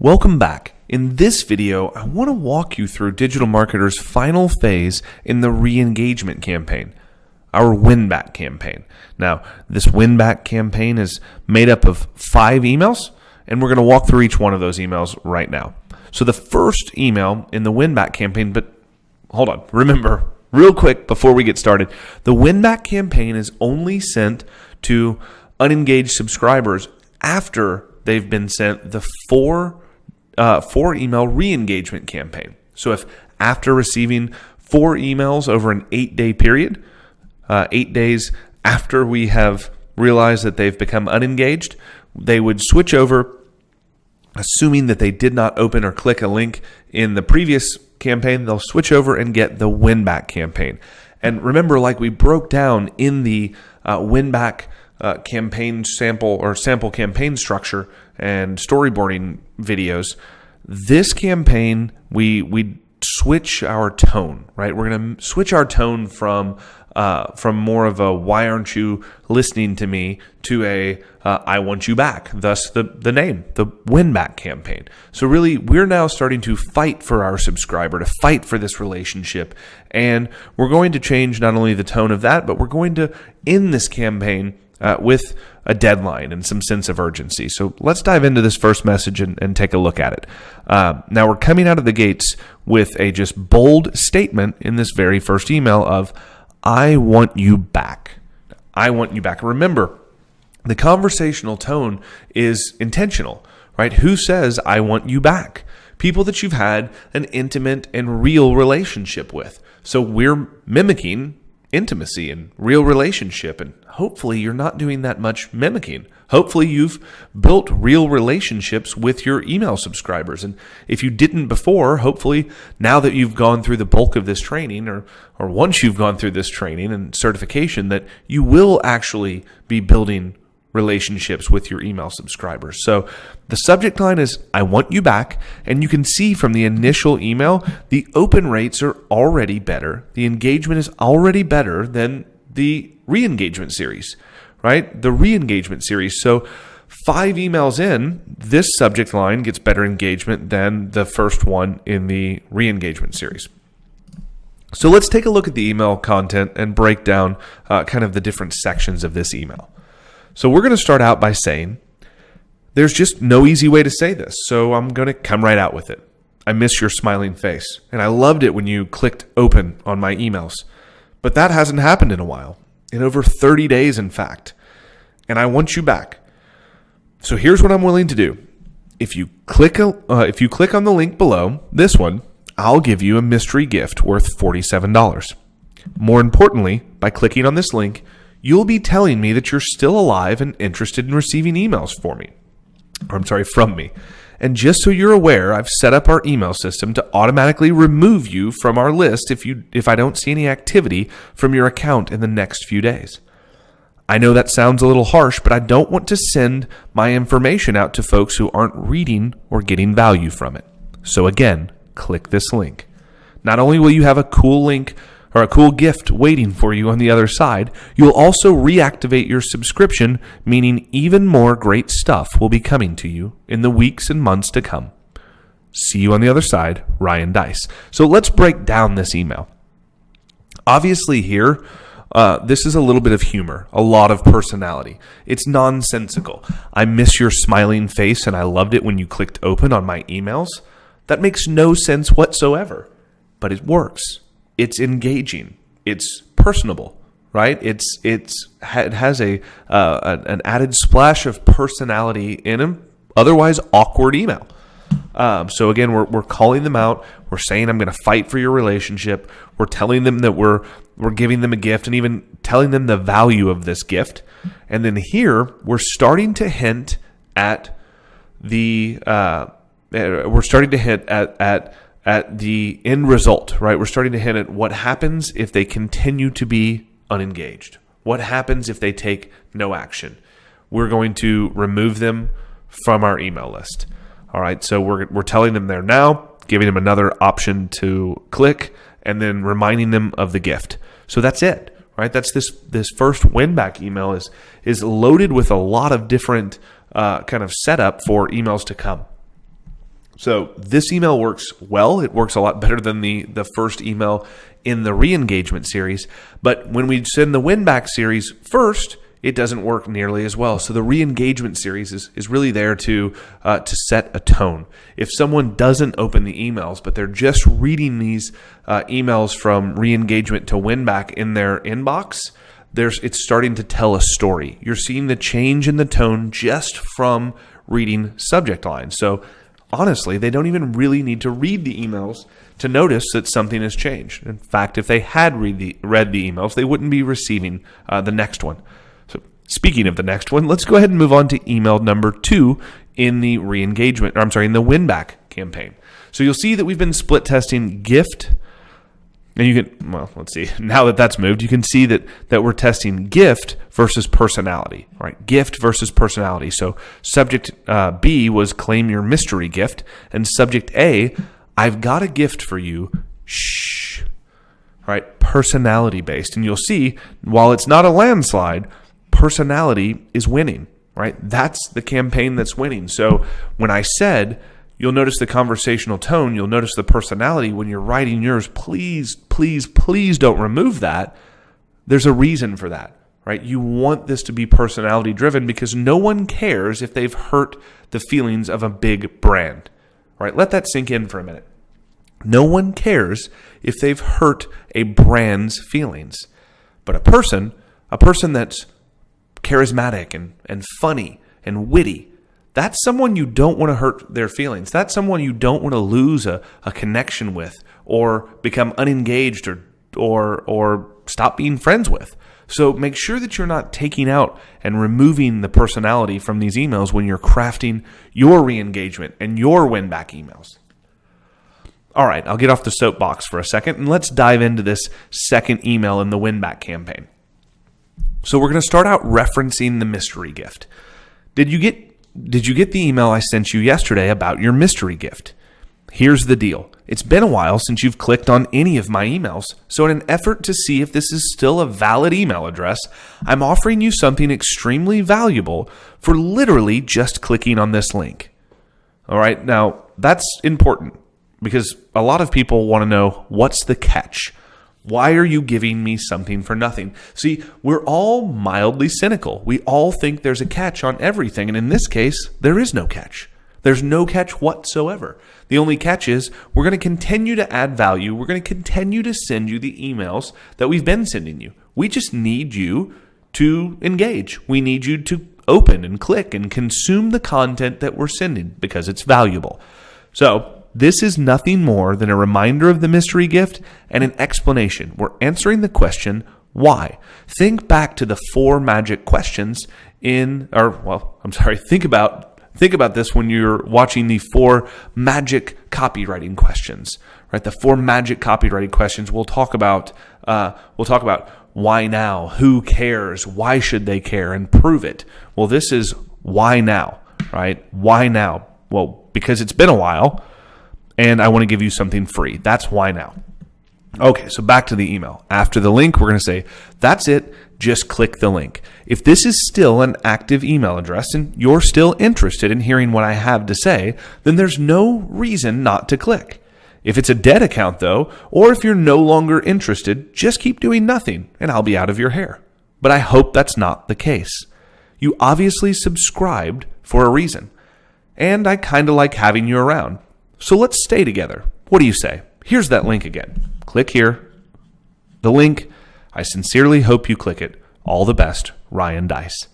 Welcome back. In this video, I want to walk you through Digitalmarketer's final phase in the re-engagement campaign, our win-back campaign. Now, this win-back campaign is made up of 5 emails, and we're going to walk through each one of those emails right now. So the first email in the win-back campaign, but hold on, remember, real quick before we get started, the win-back campaign is only sent to unengaged subscribers after they've been sent the 4 email re-engagement campaign. So if after receiving 4 emails over an 8-day period, 8 days after we have realized that they've become unengaged, they would switch over, assuming that they did not open or click a link in the previous campaign, they'll switch over and get the win-back campaign. And remember, like we broke down in the win-back campaign sample campaign structure and storyboarding videos, this campaign we switch our tone, right? We're going to switch our tone from more of a "why aren't you listening to me" to a "I want you back." Thus the name, the win back campaign. So really, we're now starting to fight for our subscriber, to fight for this relationship, and we're going to change not only the tone of that, but we're going to end this campaign with a deadline and some sense of urgency. So let's dive into this first message and take a look at it. Now we're coming out of the gates with a just bold statement in this very first email of, "I want you back." I want you back. Remember, the conversational tone is intentional, right? Who says, "I want you back"? People that you've had an intimate and real relationship with. So we're mimicking intimacy and real relationship, and hopefully you're not doing that much mimicking. Hopefully you've built real relationships with your email subscribers, and if you didn't before, hopefully now that you've gone through the bulk of this training, or once you've gone through this training and certification, that you will actually be building relationships with your email subscribers. So the subject line is "I want you back," and you can see from the initial email, the open rates are already better. The engagement is already better than the re-engagement series, right? The re-engagement series. So 5 emails in, this subject line gets better engagement than the first one in the re-engagement series. So let's take a look at the email content and break down kind of the different sections of this email. So we're going to start out by saying, there's just no easy way to say this, so I'm going to come right out with it. I miss your smiling face, and I loved it when you clicked open on my emails. But that hasn't happened in a while, in over 30 days, in fact. And I want you back. So here's what I'm willing to do. If you click on the link below, this one, I'll give you a mystery gift worth $47. More importantly, by clicking on this link, you'll be telling me that you're still alive and interested in receiving emails from me. And just so you're aware, I've set up our email system to automatically remove you from our list if I don't see any activity from your account in the next few days. I know that sounds a little harsh, but I don't want to send my information out to folks who aren't reading or getting value from it. So again, click this link. Not only will you have a cool link or a cool gift waiting for you on the other side, you'll also reactivate your subscription, meaning even more great stuff will be coming to you in the weeks and months to come. See you on the other side, Ryan Dice. So let's break down this email. Obviously here, this is a little bit of humor, a lot of personality. It's nonsensical. I miss your smiling face, and I loved it when you clicked open on my emails. That makes no sense whatsoever, but it works. It's engaging. It's personable, right? It has an added splash of personality in an otherwise awkward email. So again, we're calling them out. We're saying, I'm going to fight for your relationship. We're telling them that we're giving them a gift, and even telling them the value of this gift. And then here we're starting to hint at the at the end result, right? We're starting to hint at what happens if they continue to be unengaged. What happens if they take no action? We're going to remove them from our email list. All right, so we're telling them there now, giving them another option to click, and then reminding them of the gift. So that's it, right? That's this first win back email is loaded with a lot of different kind of setup for emails to come. So this email works well. It works a lot better than the first email in the re-engagement series. But when we send the win-back series first, it doesn't work nearly as well. So the re-engagement series is really there to set a tone. If someone doesn't open the emails, but they're just reading these emails from re-engagement to win-back in their inbox, it's starting to tell a story. You're seeing the change in the tone just from reading subject lines. So honestly, they don't even really need to read the emails to notice that something has changed. In fact, if they had read the emails, they wouldn't be receiving the next one. So speaking of the next one, let's go ahead and move on to email number 2 in the in the win-back campaign. So you'll see that we've been split testing gift. And you can, let's see. Now that that's moved, you can see that we're testing gift versus personality, right? Gift versus personality. So subject B was claim your mystery gift, and subject A, I've got a gift for you. Shh. Right? Personality based. And you'll see, while it's not a landslide, personality is winning, right? That's the campaign that's winning. So when I said, you'll notice the conversational tone. You'll notice the personality. When you're writing yours, please, please, please don't remove that. There's a reason for that, right? You want this to be personality driven because no one cares if they've hurt the feelings of a big brand, right? Let that sink in for a minute. No one cares if they've hurt a brand's feelings. But a person that's charismatic and funny and witty, that's someone you don't want to hurt their feelings. That's someone you don't want to lose a connection with or become unengaged or stop being friends with. So make sure that you're not taking out and removing the personality from these emails when you're crafting your re-engagement and your win-back emails. All right, I'll get off the soapbox for a second and let's dive into this second email in the win-back campaign. So we're going to start out referencing the mystery gift. Did you get the email I sent you yesterday about your mystery gift? Here's the deal. It's been a while since you've clicked on any of my emails, so in an effort to see if this is still a valid email address, I'm offering you something extremely valuable for literally just clicking on this link. All right, now that's important because a lot of people want to know, what's the catch? Why are you giving me something for nothing? See, we're all mildly cynical. We all think there's a catch on everything. And in this case, there is no catch. There's no catch whatsoever. The only catch is we're going to continue to add value. We're going to continue to send you the emails that we've been sending you. We just need you to engage. We need you to open and click and consume the content that we're sending because it's valuable. So this is nothing more than a reminder of the mystery gift and an explanation. We're answering the question, why? Think back to the 4 magic questions think about this when you're watching the 4 magic copywriting questions, right? The 4 magic copywriting questions we'll talk about why now, who cares, why should they care, and prove it. Well, this is why now, right? Why now? Well, because it's been a while. And I want to give you something free. That's why now. Okay, so back to the email. After the link, we're going to say, that's it. Just click the link. If this is still an active email address and you're still interested in hearing what I have to say, then there's no reason not to click. If it's a dead account, though, or if you're no longer interested, just keep doing nothing and I'll be out of your hair. But I hope that's not the case. You obviously subscribed for a reason. And I kind of like having you around. So let's stay together. What do you say? Here's that link again. Click here. The link. I sincerely hope you click it. All the best, Ryan Dice.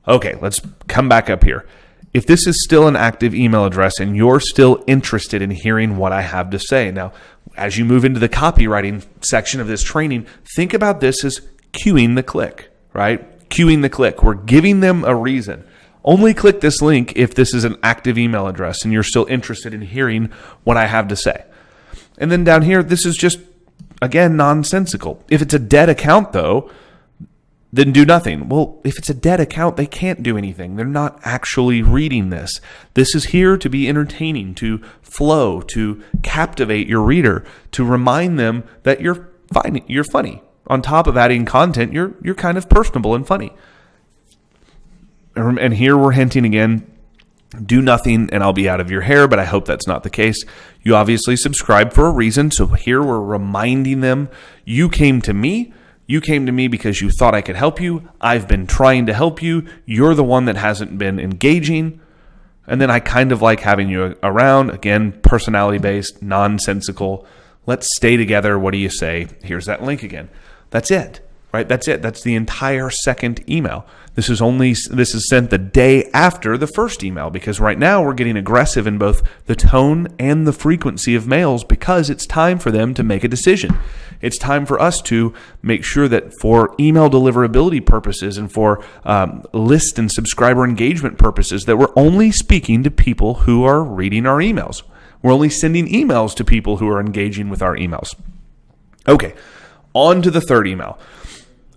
Okay, let's come back up here. If this is still an active email address and you're still interested in hearing what I have to say, now, as you move into the copywriting section of this training, think about this as cueing the click, right? Cueing the click. We're giving them a reason. Only click this link if this is an active email address and you're still interested in hearing what I have to say. And then down here, this is just, again, nonsensical. If it's a dead account, though, then do nothing. Well, if it's a dead account, they can't do anything. They're not actually reading this. This is here to be entertaining, to flow, to captivate your reader, to remind them that you're funny. On top of adding content, you're kind of personable and funny. And here we're hinting again, do nothing and I'll be out of your hair, but I hope that's not the case. You obviously subscribe for a reason. So here we're reminding them, you came to me. You came to me because you thought I could help you. I've been trying to help you. You're the one that hasn't been engaging. And then I kind of like having you around. Again, personality-based, nonsensical. Let's stay together. What do you say? Here's that link again. That's it, right? That's it. That's the entire second email. This is sent the day after the first email, because right now we're getting aggressive in both the tone and the frequency of mails because it's time for them to make a decision. It's time for us to make sure that for email deliverability purposes and for list and subscriber engagement purposes that we're only speaking to people who are reading our emails. We're only sending emails to people who are engaging with our emails. Okay, on to the third email.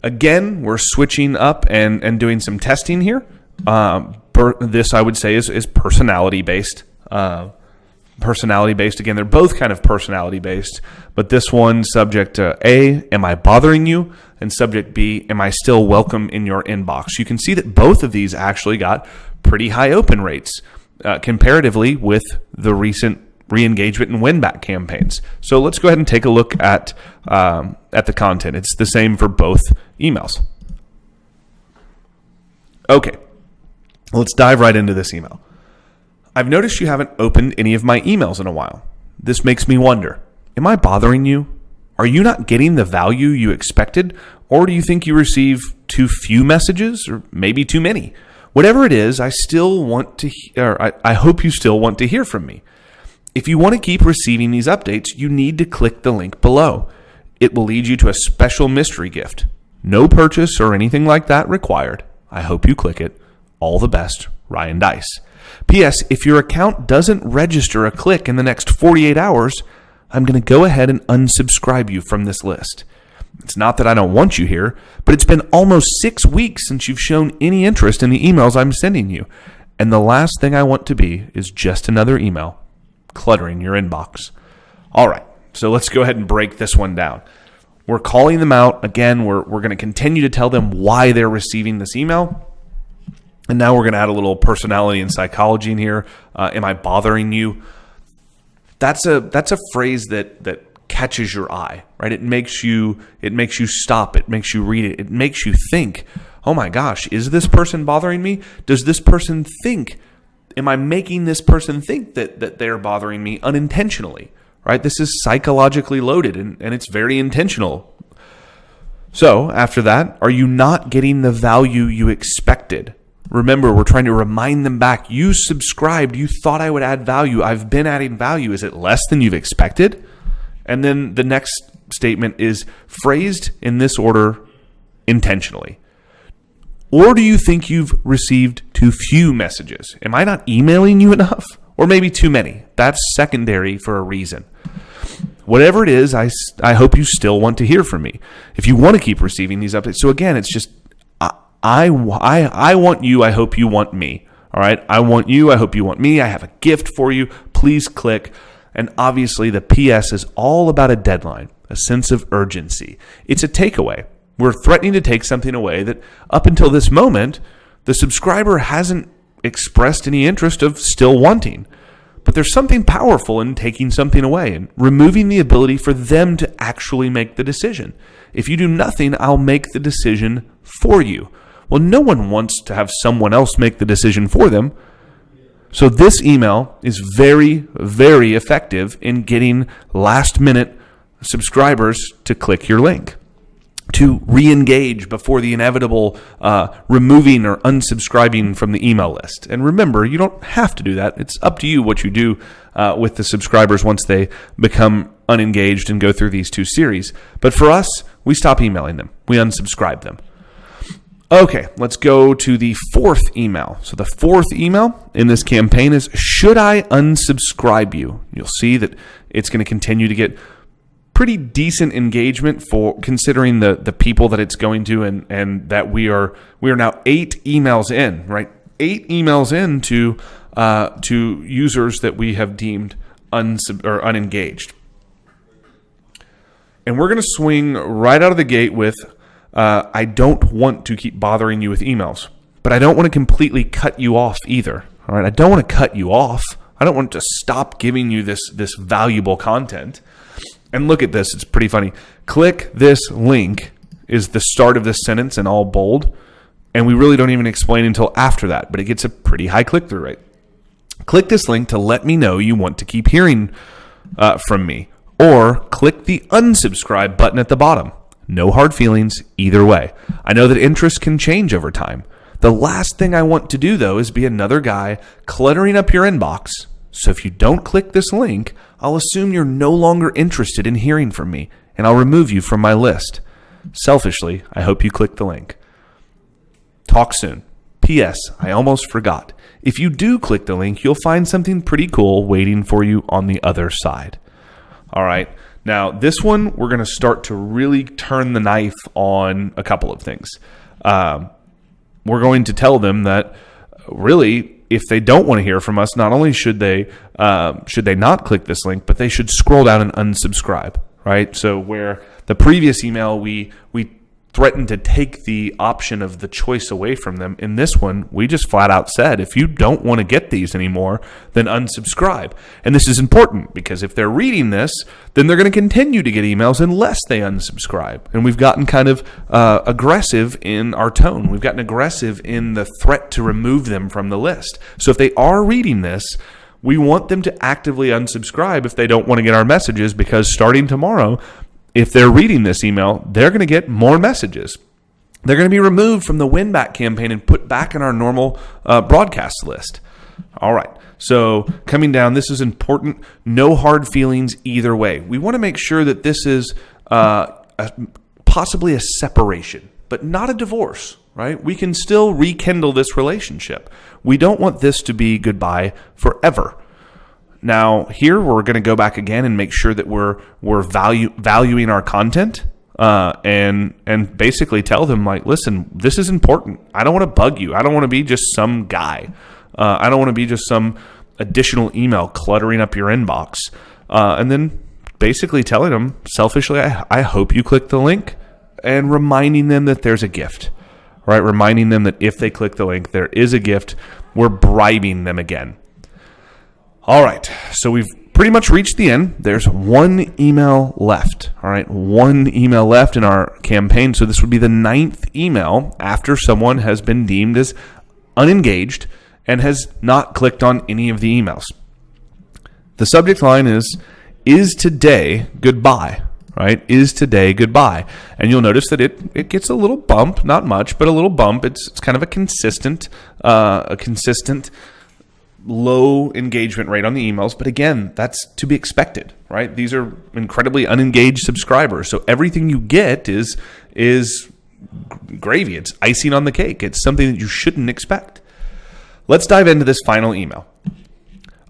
Again, we're switching up and doing some testing here. This, I would say, is personality-based. Personality-based. Again, they're both kind of personality-based, but this one, subject A, am I bothering you? And subject B, am I still welcome in your inbox? You can see that both of these actually got pretty high open rates comparatively with the recent re-engagement and win-back campaigns. So let's go ahead and take a look at the content. It's the same for both emails. Okay, let's dive right into this email. I've noticed you haven't opened any of my emails in a while. This makes me wonder, am I bothering you? Are you not getting the value you expected? Or do you think you receive too few messages or maybe too many? Whatever it is, I hope you still want to hear from me. If you want to keep receiving these updates, you need to click the link below. It will lead you to a special mystery gift. No purchase or anything like that required. I hope you click it. All the best, Ryan Dice. P.S. If your account doesn't register a click in the next 48 hours, I'm going to go ahead and unsubscribe you from this list. It's not that I don't want you here, but it's been almost 6 weeks since you've shown any interest in the emails I'm sending you. And the last thing I want to be is just another email cluttering your inbox. All right, so let's go ahead and break this one down. We're calling them out. Again, we're going to continue to tell them why they're receiving this email. And now we're going to add a little personality and psychology in here. Am I bothering you? That's a phrase that catches your eye, right? It makes you stop. It makes you read it. It makes you think, oh my gosh, is this person bothering me? Does this person think? Am I making this person think that they're bothering me unintentionally, right? This is psychologically loaded and it's very intentional. So after that, are you not getting the value you expected? Remember, we're trying to remind them back. You subscribed. You thought I would add value. I've been adding value. Is it less than you've expected? And then the next statement is phrased in this order intentionally. Or do you think you've received too few messages? Am I not emailing you enough? Or maybe too many? That's secondary for a reason. Whatever it is, I hope you still want to hear from me. If you want to keep receiving these updates. So again, it's just, I want you, I hope you want me. All right? I want you, I hope you want me. I have a gift for you. Please click. And obviously the PS is all about a deadline, a sense of urgency. It's a takeaway. We're threatening to take something away that up until this moment, the subscriber hasn't expressed any interest of still wanting. But there's something powerful in taking something away and removing the ability for them to actually make the decision. If you do nothing, I'll make the decision for you. Well, no one wants to have someone else make the decision for them. So this email is very, very effective in getting last-minute subscribers to click your link, to re-engage before the inevitable removing or unsubscribing from the email list. And remember, you don't have to do that. It's up to you what you do with the subscribers once they become unengaged and go through these two series. But for us, we stop emailing them. We unsubscribe them. Okay, let's go to the fourth email. So the fourth email in this campaign is, should I unsubscribe you? You'll see that it's going to continue to get pretty decent engagement for considering the people that it's going to, and that we are now 8 emails in, right? 8 emails in to users that we have deemed unengaged. And we're going to swing right out of the gate with, I don't want to keep bothering you with emails, but I don't want to completely cut you off either. All right, I don't want to cut you off. I don't want to stop giving you this valuable content. And look at this. It's pretty funny. Click this link is the start of this sentence in all bold. And we really don't even explain until after that, but it gets a pretty high click-through rate. Click this link to let me know you want to keep hearing from me. Or click the unsubscribe button at the bottom. No hard feelings either way. I know that interest can change over time. The last thing I want to do, though, is be another guy cluttering up your inbox. So if you don't click this link, I'll assume you're no longer interested in hearing from me, and I'll remove you from my list. Selfishly, I hope you click the link. Talk soon. P.S. I almost forgot. If you do click the link, you'll find something pretty cool waiting for you on the other side. All right. Now, this one, we're going to start to really turn the knife on a couple of things. We're going to tell them that really, if they don't want to hear from us, not only should they not click this link, but they should scroll down and unsubscribe, right? So where the previous email, we threatened to take the option of the choice away from them. In this one, we just flat out said, if you don't want to get these anymore, then unsubscribe. And this is important because if they're reading this, then they're going to continue to get emails unless they unsubscribe. And we've gotten kind of aggressive in our tone. We've gotten aggressive in the threat to remove them from the list. So if they are reading this, we want them to actively unsubscribe if they don't want to get our messages, because starting tomorrow, if they're reading this email, they're going to get more messages. They're going to be removed from the win-back campaign and put back in our normal broadcast list. All right. So coming down, this is important. No hard feelings either way. We want to make sure that this is possibly a separation, but not a divorce, right? We can still rekindle this relationship. We don't want this to be goodbye forever. Now, here we're going to go back again and make sure that we're valuing our content, and basically tell them, like, listen, this is important. I don't want to bug you. I don't want to be just some guy. I don't want to be just some additional email cluttering up your inbox. And then basically telling them selfishly, I hope you click the link, and reminding them that there's a gift, right? Reminding them that if they click the link, there is a gift. We're bribing them again. All right, so we've pretty much reached the end. There's one email left. All right, one email left in our campaign. So this would be the 9th email after someone has been deemed as unengaged and has not clicked on any of the emails. The subject line is today goodbye? Right? Is today goodbye? And you'll notice that it gets a little bump, not much, but a little bump. It's kind of a consistent low engagement rate on the emails. But again, that's to be expected, right? These are incredibly unengaged subscribers. So everything you get is gravy. It's icing on the cake. It's something that you shouldn't expect. Let's dive into this final email.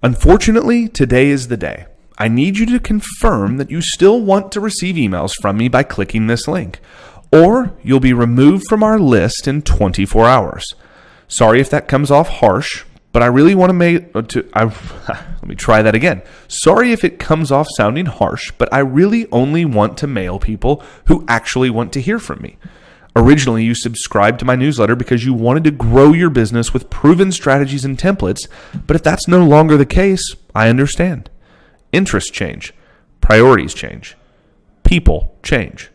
Unfortunately, today is the day. I need you to confirm that you still want to receive emails from me by clicking this link, or you'll be removed from our list in 24 hours. Sorry if that comes off harsh, but I really want to let me try that again. Sorry if it comes off sounding harsh, but I really only want to mail people who actually want to hear from me. Originally, you subscribed to my newsletter because you wanted to grow your business with proven strategies and templates, but if that's no longer the case, I understand. Interests change. Priorities change. People change.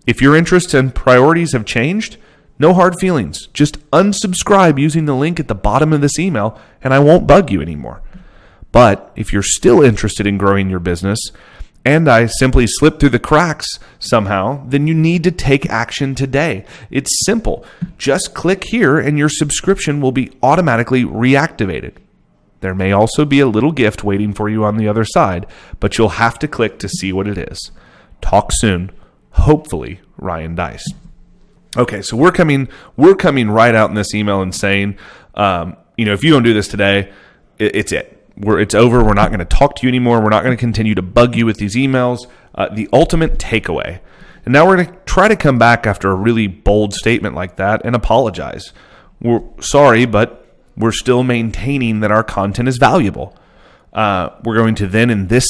If your interests and priorities have changed, no hard feelings. Just unsubscribe using the link at the bottom of this email, and I won't bug you anymore. But if you're still interested in growing your business, and I simply slip through the cracks somehow, then you need to take action today. It's simple. Just click here, and your subscription will be automatically reactivated. There may also be a little gift waiting for you on the other side, but you'll have to click to see what it is. Talk soon. Hopefully, Ryan Dice. Okay, so we're coming right out in this email and saying, if you don't do this today, it's it. It's over. We're not going to talk to you anymore. We're not going to continue to bug you with these emails. The ultimate takeaway. And now we're going to try to come back after a really bold statement like that and apologize. We're sorry, but we're still maintaining that our content is valuable. We're going to then, in this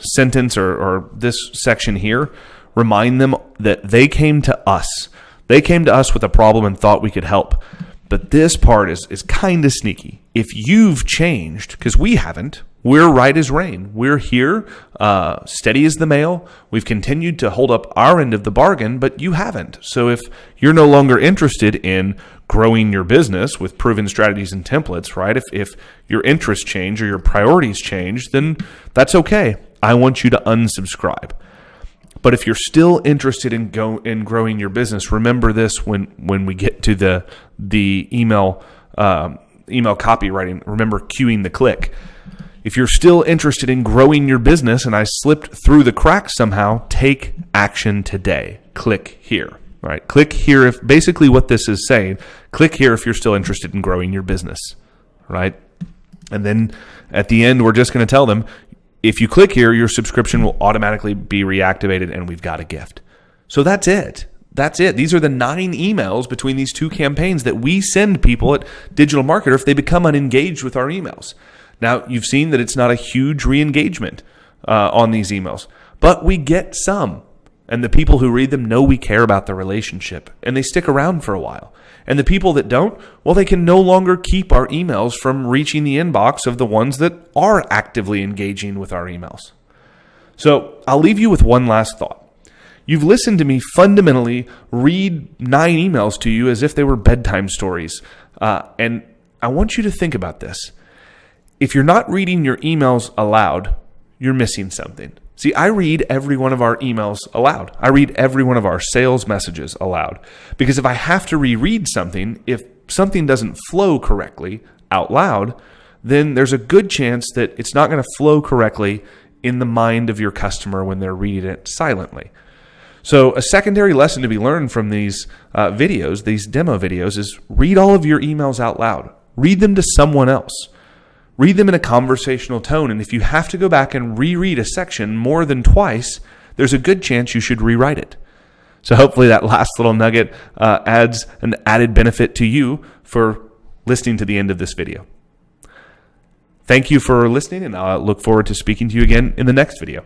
sentence or this section here, remind them that they came to us. They came to us with a problem and thought we could help. But this part is kind of sneaky. if you've changed, because we haven't, we're right as rain. We're here, steady as the mail. We've continued to hold up our end of the bargain, but you haven't. So if you're no longer interested in growing your business with proven strategies and templates, right? If your interests change or your priorities change, then that's okay. I want you to unsubscribe. But if you're still interested in growing your business, remember this when we get to the email copywriting. Remember cueing the click. If you're still interested in growing your business and I slipped through the cracks somehow, take action today. Click here. Right? Click here if basically what this is saying, click here if you're still interested in growing your business. Right? And then at the end, we're just going to tell them, if you click here, your subscription will automatically be reactivated and we've got a gift. So that's it. That's it. These are the 9 emails between these 2 campaigns that we send people at Digital Marketer if they become unengaged with our emails. Now, you've seen that it's not a huge re-engagement on these emails, but we get some. And the people who read them know we care about the relationship, and they stick around for a while. And the people that don't, well, they can no longer keep our emails from reaching the inbox of the ones that are actively engaging with our emails. So I'll leave you with one last thought. You've listened to me fundamentally read 9 emails to you as if they were bedtime stories. And I want you to think about this. If you're not reading your emails aloud, you're missing something. See, I read every one of our emails aloud. I read every one of our sales messages aloud. Because if I have to reread something, if something doesn't flow correctly out loud, then there's a good chance that it's not going to flow correctly in the mind of your customer when they're reading it silently. So a secondary lesson to be learned from these videos, these demo videos, is read all of your emails out loud. Read them to someone else. Read them in a conversational tone, and if you have to go back and reread a section more than twice, there's a good chance you should rewrite it. So hopefully that last little nugget adds an added benefit to you for listening to the end of this video. Thank you for listening, and I look forward to speaking to you again in the next video.